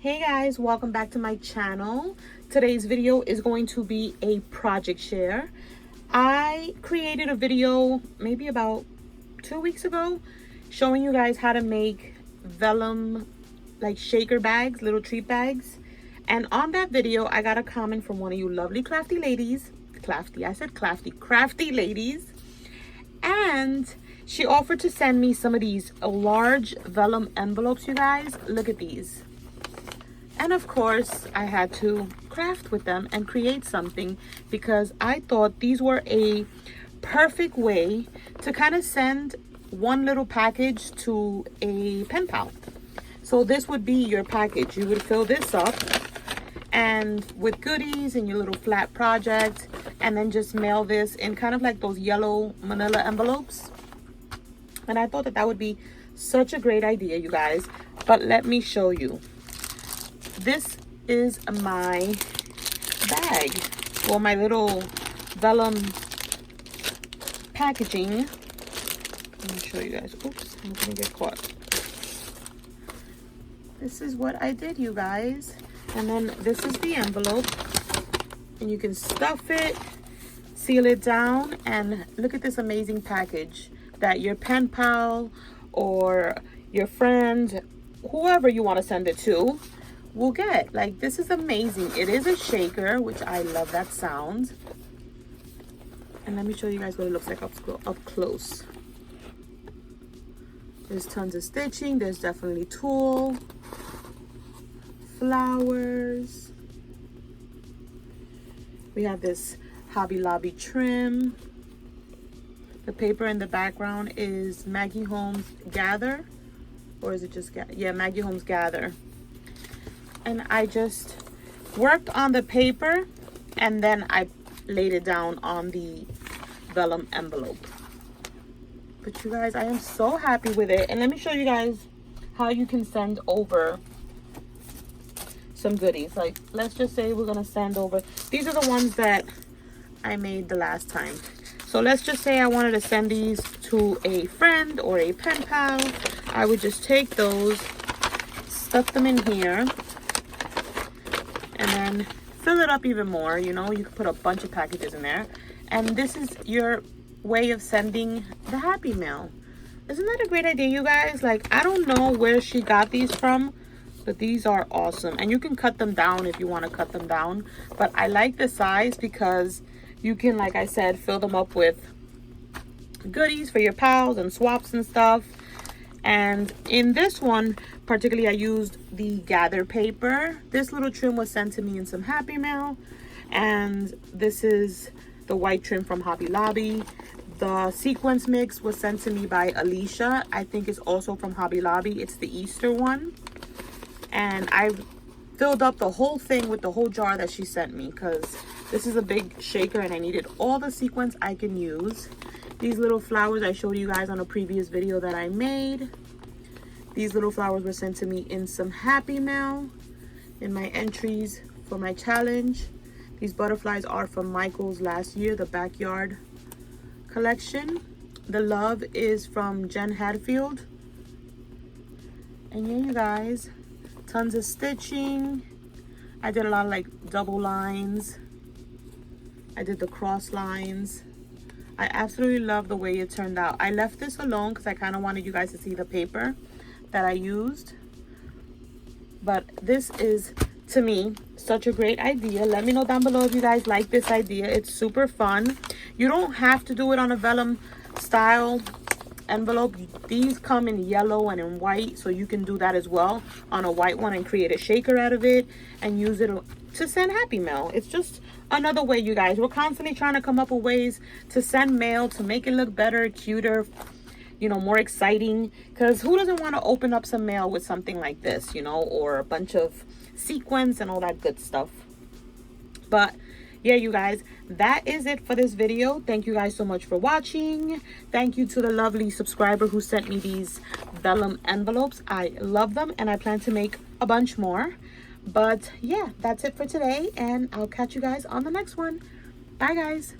Hey guys, welcome back to my channel. Today's video is going to be a project share. I created a video maybe about 2 weeks ago showing you guys how to make vellum like shaker bags, little treat bags. And on that video, I got a comment from one of you lovely crafty ladies. Crafty ladies. And she offered to send me some of these large vellum envelopes, you guys. Look at these. And of course, I had to craft with them and create something because I thought these were a perfect way to kind of send one little package to a pen pal. So this would be your package. You would fill this up and with goodies and your little flat project, and then just mail this in kind of like those yellow manila envelopes. And I thought that that would be such a great idea, you guys. But let me show you. This is my bag, well, my little vellum packaging. Let me show you guys. Oops, I'm gonna get caught. This is what I did, you guys. And then this is the envelope, and you can stuff it, seal it down, and look at this amazing package that your pen pal or your friend, whoever you want to send it to, will get. Like, this is amazing. It is a shaker, which I love that sound. And let me show you guys what it looks like up close. There's tons of stitching. There's definitely tulle, flowers. We have this Hobby Lobby trim. The paper in the background is Maggie Holmes Gather, or is it just Maggie Holmes Gather. And I just worked on the paper and then I laid it down on the vellum envelope. But you guys, I am so happy with it. And let me show you guys how you can send over some goodies. Like, let's just say we're gonna send over, these are the ones that I made the last time. So let's just say I wanted to send these to a friend or a pen pal. I would just take those, stuff them in here, and then fill it up even more. You know, you can put a bunch of packages in there. And this is your way of sending the Happy Mail. Isn't that a great idea, you guys? Like, I don't know where she got these from, but these are awesome. And you can cut them down if you want to cut them down. But I like the size because you can, like I said, fill them up with goodies for your pals and swaps and stuff. And in this one particularly, I used the Gather paper. This little trim was sent to me in some Happy Mail, and this is the white trim from Hobby Lobby. The sequence mix was sent to me by Alicia. I think it's also from Hobby Lobby. It's the Easter one, and I filled up the whole thing with the whole jar that she sent me because this is a big shaker and I needed all the sequins I can use. These little flowers I showed you guys on a previous video that I made. These little flowers were sent to me in some Happy Mail in my entries for my challenge. These butterflies are from Michael's last year, the backyard collection. The love is from Jen Hadfield. And yeah, you guys, tons of stitching. I did a lot of like double lines. I did the cross lines. I absolutely love the way it turned out. I left this alone because I kind of wanted you guys to see the paper that I used. But this is, to me, such a great idea. Let me know down below if you guys like this idea. It's super fun. You don't have to do it on a vellum style envelope. These come in yellow and in white, so you can do that as well on a white one and create a shaker out of it and use it to send Happy Mail. It's just another way, you guys. We're constantly trying to come up with ways to send mail to make it look better, cuter, you know, more exciting. Because who doesn't want to open up some mail with something like this, you know, or a bunch of sequins and all that good stuff. But yeah, you guys, that is it for this video. Thank you guys so much for watching. Thank you to the lovely subscriber who sent me these vellum envelopes. I love them and I plan to make a bunch more. But yeah, that's it for today, and I'll catch you guys on the next one. Bye guys.